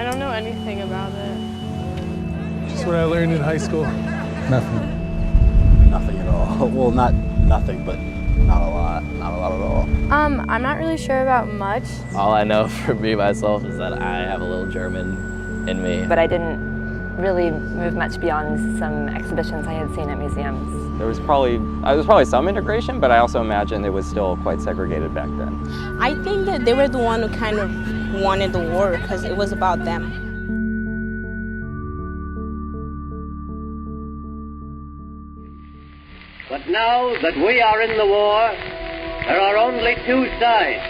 I don't know anything about it. Just what I learned in high school. Nothing. Nothing at all. Well, not nothing, but not a lot. Not a lot at all. I'm not really sure about much. All I know for me myself is that I have a little German in me. But I didn't really move much beyond some exhibitions I had seen at museums. There was probably some integration, but I also imagine it was still quite segregated back then. I think that they were the one who kind of wanted the war because it was about them. But now that we are in the war, there are only two sides,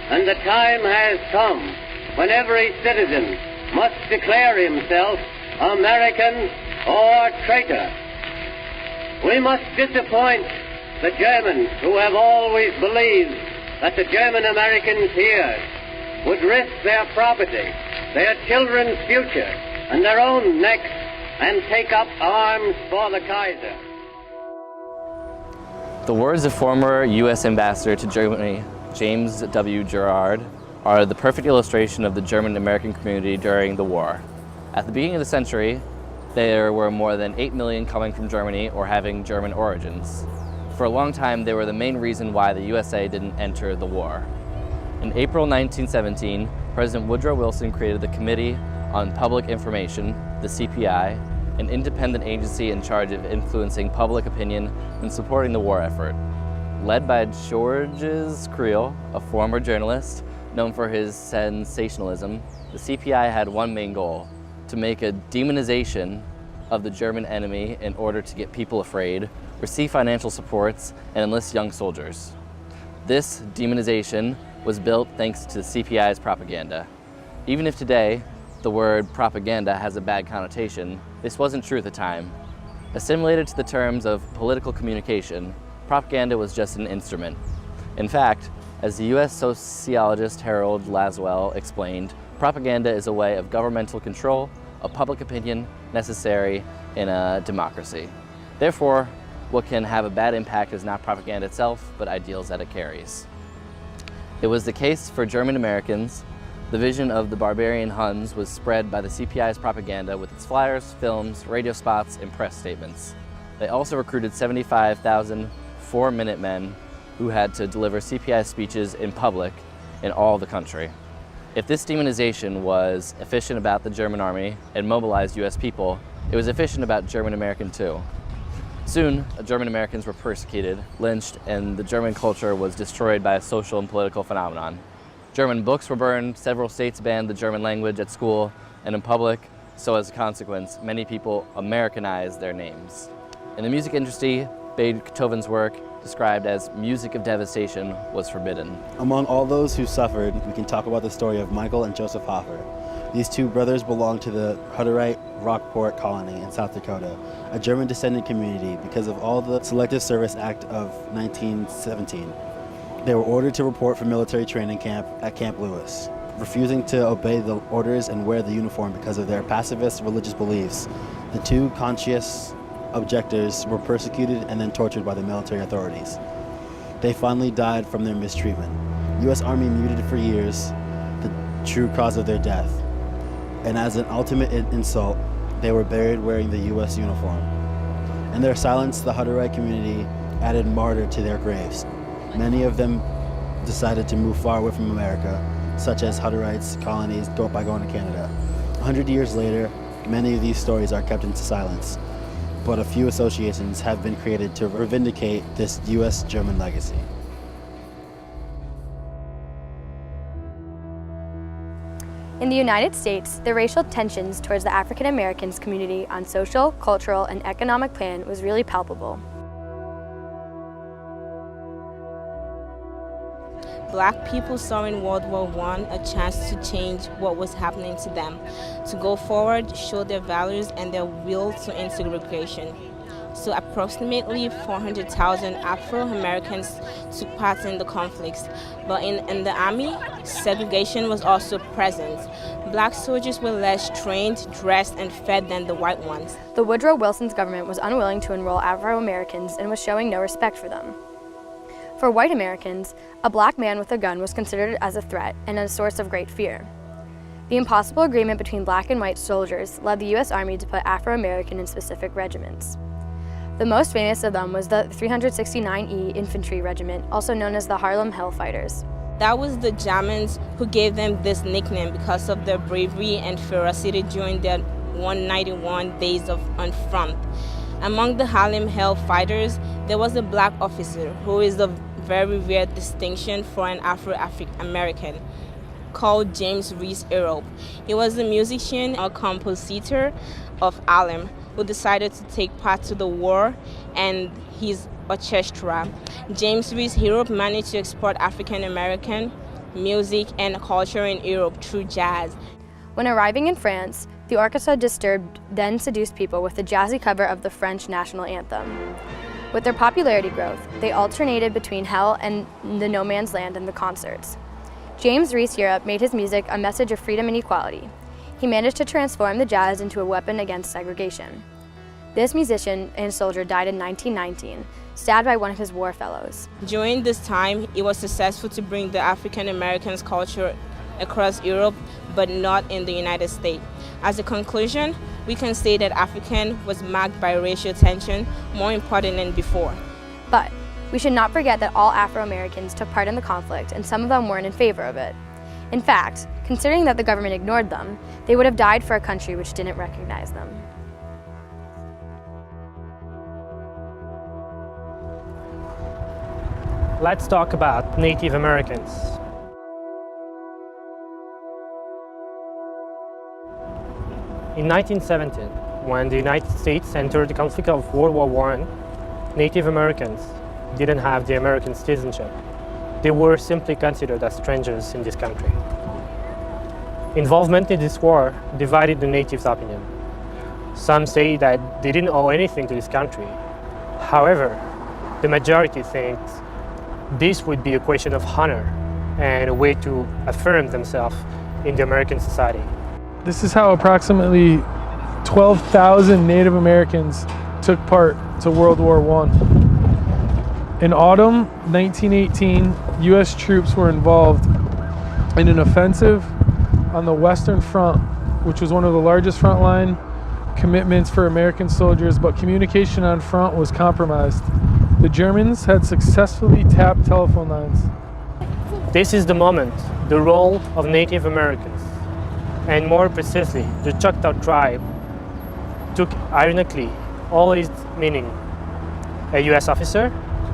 and the time has come when every citizen must declare himself American or traitor. We must disappoint the Germans who have always believed that the German Americans here would risk their property, their children's future, and their own necks and take up arms for the Kaiser. The words of former U.S. Ambassador to Germany, James W. Gerard, are the perfect illustration of the German-American community during the war. At the beginning of the century, there were more than 8 million coming from Germany or having German origins. For a long time, they were the main reason why the USA didn't enter the war. In April 1917, President Woodrow Wilson created the Committee on Public Information, the CPI, an independent agency in charge of influencing public opinion and supporting the war effort. Led by Georges Creel, a former journalist known for his sensationalism, the CPI had one main goal: to make a demonization of the German enemy in order to get people afraid, receive financial supports, and enlist young soldiers. This demonization was built thanks to the CPI's propaganda. Even if today the word propaganda has a bad connotation, this wasn't true at the time. Assimilated to the terms of political communication, propaganda was just an instrument. In fact, as the US sociologist Harold Laswell explained, propaganda is a way of governmental control of public opinion necessary in a democracy. Therefore, what can have a bad impact is not propaganda itself, but ideals that it carries. It was the case for German Americans. The vision of the barbarian Huns was spread by the CPI's propaganda with its flyers, films, radio spots, and press statements. They also recruited 75,000 4-minute men who had to deliver CPI speeches in public in all the country. If this demonization was efficient about the German army and mobilized US people, it was efficient about German American too. Soon, German Americans were persecuted, lynched, and the German culture was destroyed by a social and political phenomenon. German books were burned, several states banned the German language at school and in public, so as a consequence, many people Americanized their names. In the music industry, Beethoven's work, described as music of devastation, was forbidden. Among all those who suffered, we can talk about the story of Michael and Joseph Harper. These two brothers belonged to the Hutterite Rockport colony in South Dakota, a German descendant community because of all the Selective Service Act of 1917. They were ordered to report for military training camp at Camp Lewis, refusing to obey the orders and wear the uniform because of their pacifist religious beliefs. The two conscientious objectors were persecuted and then tortured by the military authorities. They finally died from their mistreatment. U.S. Army muted for years the true cause of their death, and as an ultimate insult, they were buried wearing the U.S. uniform. In their silence, the Hutterite community added martyr to their graves. Many of them decided to move far away from America, such as Hutterites colonies by going to Canada. 100 years later, many of these stories are kept into silence, but a few associations have been created to vindicate this U.S.-German legacy. In the United States, the racial tensions towards the African Americans community on social, cultural, and economic plan was really palpable. Black people saw in World War I a chance to change what was happening to them, to go forward, show their values and their will to integration. So approximately 400,000 Afro-Americans took part in the conflicts. But in the army, segregation was also present. Black soldiers were less trained, dressed, and fed than the white ones. The Woodrow Wilson's government was unwilling to enroll Afro-Americans and was showing no respect for them. For white Americans, a black man with a gun was considered as a threat and a source of great fear. The impossible agreement between black and white soldiers led the U.S. Army to put Afro-American in specific regiments. The most famous of them was the 369E Infantry Regiment, also known as the Harlem Hellfighters. That was the Germans who gave them this nickname because of their bravery and ferocity during their 191 days on front. Among the Harlem Hellfighters, there was a black officer who is a very rare distinction for an Afro-American, called James Reese Europe. He was a musician or compositor of Harlem who decided to take part to the war and his orchestra. James Reese Europe managed to export African American music and culture in Europe through jazz. When arriving in France, the orchestra disturbed then seduced people with a jazzy cover of the French national anthem. With their popularity growth, they alternated between hell and the no man's land in the concerts. James Reese Europe made his music a message of freedom and equality. He managed to transform the jazz into a weapon against segregation. This musician and soldier died in 1919, stabbed by one of his war fellows. During this time, it was successful to bring the African Americans culture across Europe, but not in the United States. As a conclusion, we can say that African was marked by racial tension more important than before. But we should not forget that all Afro-Americans took part in the conflict, and some of them weren't in favor of it. In fact, considering that the government ignored them, they would have died for a country which didn't recognize them. Let's talk about Native Americans. In 1917, when the United States entered the conflict of World War I, Native Americans didn't have the American citizenship. They were simply considered as strangers in this country. Involvement in this war divided the natives' opinion. Some say that they didn't owe anything to this country. However, the majority thinks this would be a question of honor and a way to affirm themselves in the American society. This is how approximately 12,000 Native Americans took part to World War I. In autumn 1918, U.S. troops were involved in an offensive on the Western Front, which was one of the largest frontline commitments for American soldiers, but communication on front was compromised. The Germans had successfully tapped telephone lines. This is the moment, the role of Native Americans, and more precisely, the Choctaw tribe, took ironically all its meaning. A U.S. officer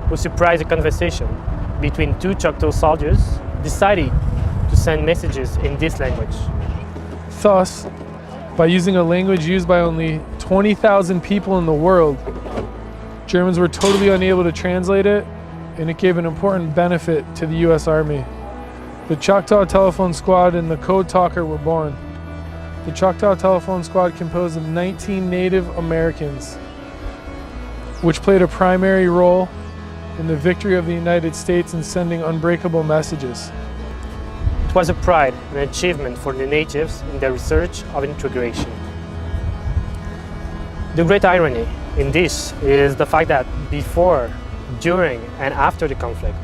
who surprised a conversation between two Choctaw soldiers decided to send messages in this language. Thus, by using a language used by only 20,000 people in the world, Germans were totally unable to translate it, and it gave an important benefit to the U.S. Army. The Choctaw Telephone Squad and the Code Talker were born. The Choctaw Telephone Squad composed of 19 Native Americans, which played a primary role in the victory of the United States in sending unbreakable messages. It was a pride and achievement for the natives in their research of integration. The great irony in this is the fact that before, during, and after the conflict,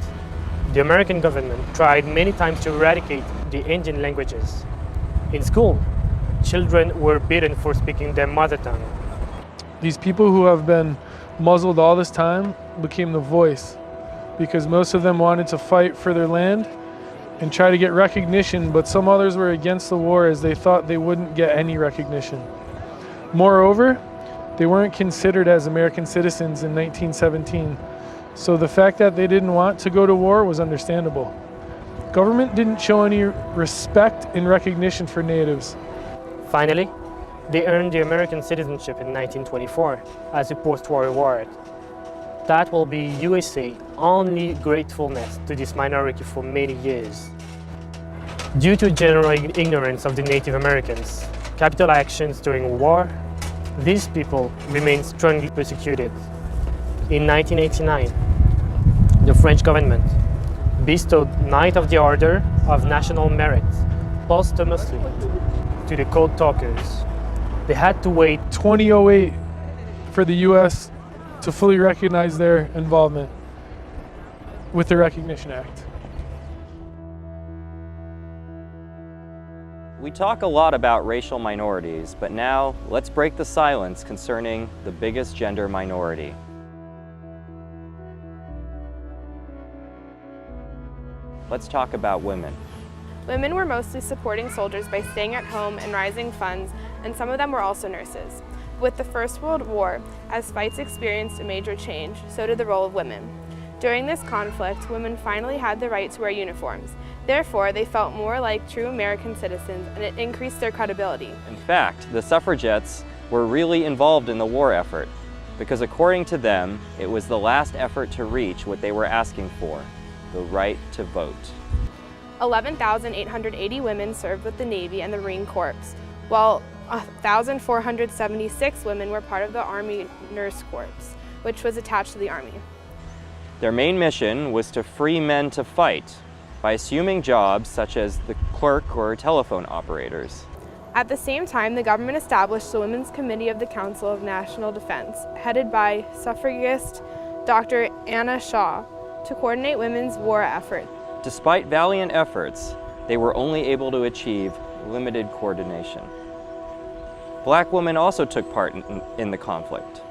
the American government tried many times to eradicate the Indian languages. In school, children were beaten for speaking their mother tongue. These people who have been muzzled all this time became the voice, because most of them wanted to fight for their land and try to get recognition, but some others were against the war as they thought they wouldn't get any recognition. Moreover, they weren't considered as American citizens in 1917, so the fact that they didn't want to go to war was understandable. Government didn't show any respect and recognition for natives. Finally, they earned the American citizenship in 1924 as a post-war award. That will be USA's only gratefulness to this minority for many years. Due to general ignorance of the Native Americans, capital actions during war, these people remained strongly persecuted. In 1989, the French government bestowed Knight of the Order of National Merit posthumously to the Code Talkers. They had to wait 2008 for the U.S. to fully recognize their involvement with the Recognition Act. We talk a lot about racial minorities, but now let's break the silence concerning the biggest gender minority. Let's talk about women. Women were mostly supporting soldiers by staying at home and raising funds, and some of them were also nurses. With the First World War, as fights experienced a major change, so did the role of women. During this conflict, women finally had the right to wear uniforms. Therefore, they felt more like true American citizens, and it increased their credibility. In fact, the suffragettes were really involved in the war effort, because according to them, it was the last effort to reach what they were asking for, the right to vote. 11,880 women served with the Navy and the Marine Corps, while 1,476 women were part of the Army Nurse Corps, which was attached to the Army. Their main mission was to free men to fight by assuming jobs such as the clerk or telephone operators. At the same time, the government established the Women's Committee of the Council of National Defense, headed by suffragist Dr. Anna Shaw, to coordinate women's war effort. Despite valiant efforts, they were only able to achieve limited coordination. Black women also took part in the conflict.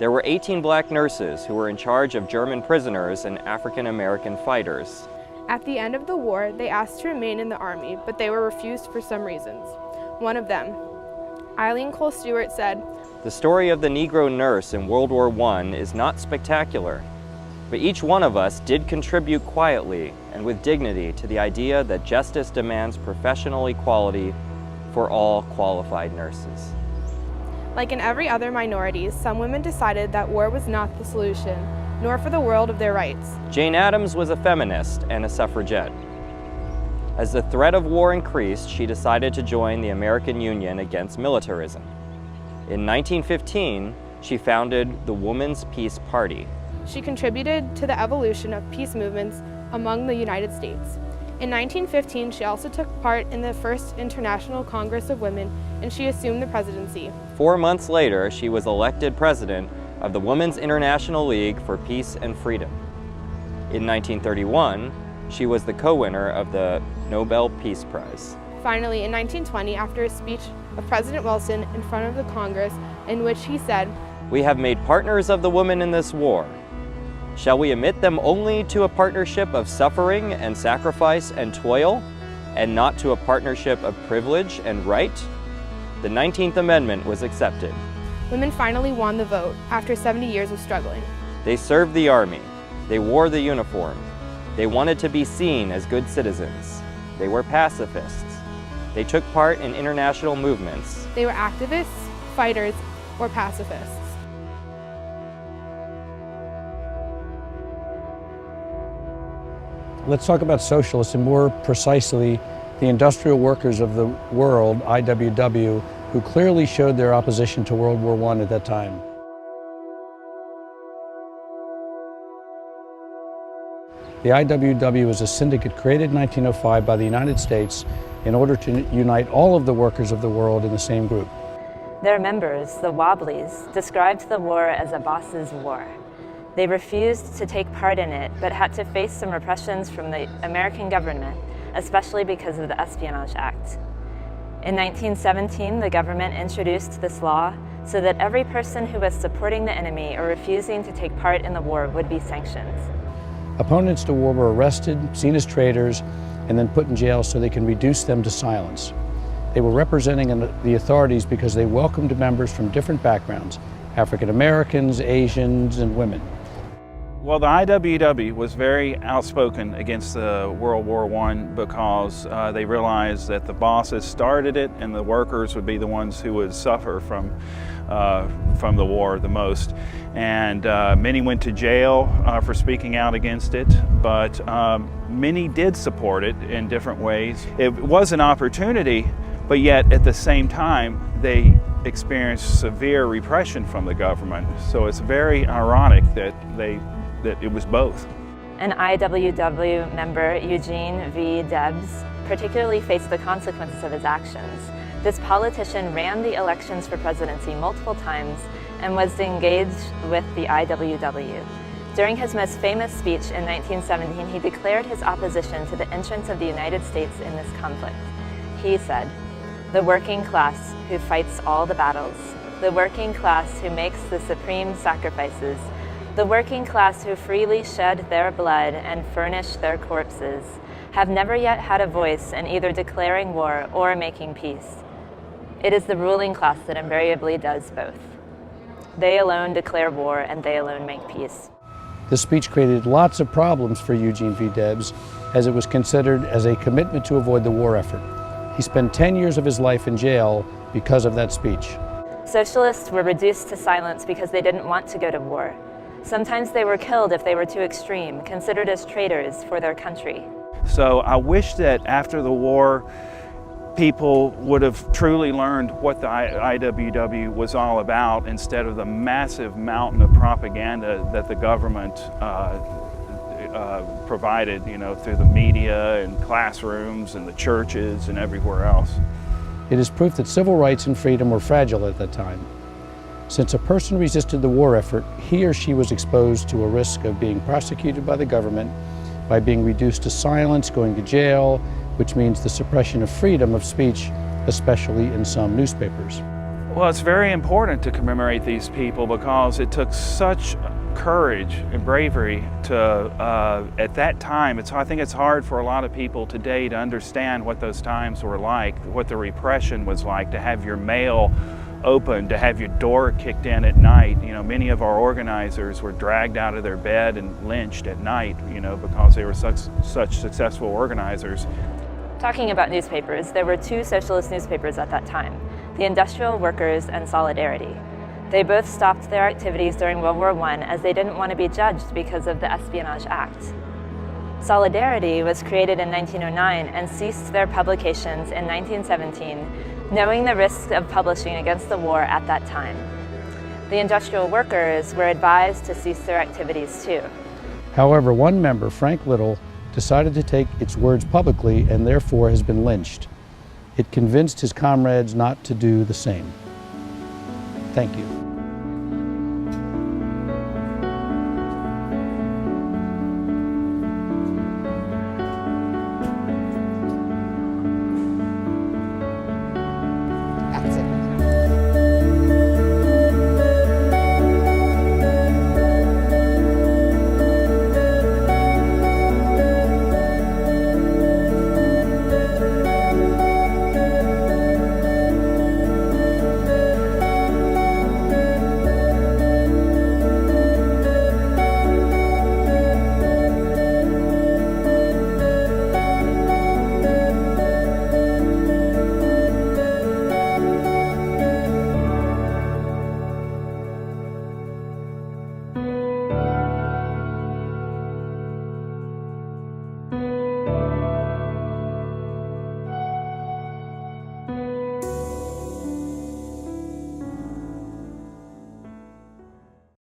There were 18 black nurses who were in charge of German prisoners and African-American fighters. At the end of the war, they asked to remain in the Army, but they were refused for some reasons. One of them, Elinh Cole Stewart, said, "The story of the Negro nurse in World War I is not spectacular, but each one of us did contribute quietly and with dignity to the idea that justice demands professional equality for all qualified nurses." Like in every other minority, some women decided that war was not the solution, nor for the world of their rights. Jane Addams was a feminist and a suffragette. As the threat of war increased, she decided to join the American Union against militarism. In 1915, she founded the Women's Peace Party. She contributed to the evolution of peace movements among the United States. In 1915, she also took part in the First International Congress of Women, and she assumed the presidency. 4 months later, she was elected president of the Women's International League for Peace and Freedom. In 1931, she was the co-winner of the Nobel Peace Prize. Finally, in 1920, after a speech of President Wilson in front of the Congress, in which he said, "We have made partners of the women in this war. Shall we admit them only to a partnership of suffering and sacrifice and toil, and not to a partnership of privilege and right?" The 19th Amendment was accepted. women finally won the vote after 70 years of struggling. They served the Army. They wore the uniform. They wanted to be seen as good citizens. They were pacifists. They took part in international movements. They were activists, fighters, or pacifists. Let's talk about socialists, and more precisely, the industrial workers of the world, IWW, who clearly showed their opposition to World War I at that time. The IWW was a syndicate created in 1905 by the United States in order to unite all of the workers of the world in the same group. Their members, the Wobblies, described the war as a boss's war. They refused to take part in it, but had to face some repressions from the American government, especially because of the Espionage Act. In 1917, the government introduced this law so that every person who was supporting the enemy or refusing to take part in the war would be sanctioned. Opponents to war were arrested, seen as traitors, and then put in jail so they can reduce them to silence. They were representing the authorities because they welcomed members from different backgrounds, African Americans, Asians, and women. Well, the IWW was very outspoken against World War I because they realized that the bosses started it and the workers would be the ones who would suffer from the war the most. And many went to jail for speaking out against it, but many did support it in different ways. It was an opportunity, but yet at the same time, they experienced severe repression from the government. So it's very ironic that it was both. An IWW member, Eugene V. Debs, particularly faced the consequences of his actions. This politician ran the elections for presidency multiple times and was engaged with the IWW. During his most famous speech in 1917, he declared his opposition to the entrance of the United States in this conflict. He said, "The working class who fights all the battles, the working class who makes the supreme sacrifices, the working class who freely shed their blood and furnish their corpses, have never yet had a voice in either declaring war or making peace. It is the ruling class that invariably does both. They alone declare war and they alone make peace." The speech created lots of problems for Eugene V. Debs, as it was considered as a commitment to avoid the war effort. He spent 10 years of his life in jail because of that speech. Socialists were reduced to silence because they didn't want to go to war. Sometimes they were killed if they were too extreme, considered as traitors for their country. So I wish that after the war, people would have truly learned what the IWW was all about instead of the massive mountain of propaganda that the government provided, through the media and classrooms and the churches and everywhere else. It is proof that civil rights and freedom were fragile at that time. Since a person resisted the war effort, he or she was exposed to a risk of being prosecuted by the government, by being reduced to silence, going to jail, which means the suppression of freedom of speech, especially in some newspapers. Well, it's very important to commemorate these people because it took such courage and bravery to, at that time, I think it's hard for a lot of people today to understand what those times were like, what the repression was like, to have your mail opened, to have your door kicked in at night. Many of our organizers were dragged out of their bed and lynched at night, because they were such successful organizers. Talking about newspapers, there were two socialist newspapers at that time, the Industrial Workers and Solidarity. They both stopped their activities during World War I as they didn't want to be judged because of the Espionage Act. Solidarity was created in 1909 and ceased their publications in 1917, knowing the risks of publishing against the war at that time. The Industrial Workers were advised to cease their activities too. However, one member, Frank Little, decided to take its words publicly and therefore has been lynched. It convinced his comrades not to do the same. Thank you.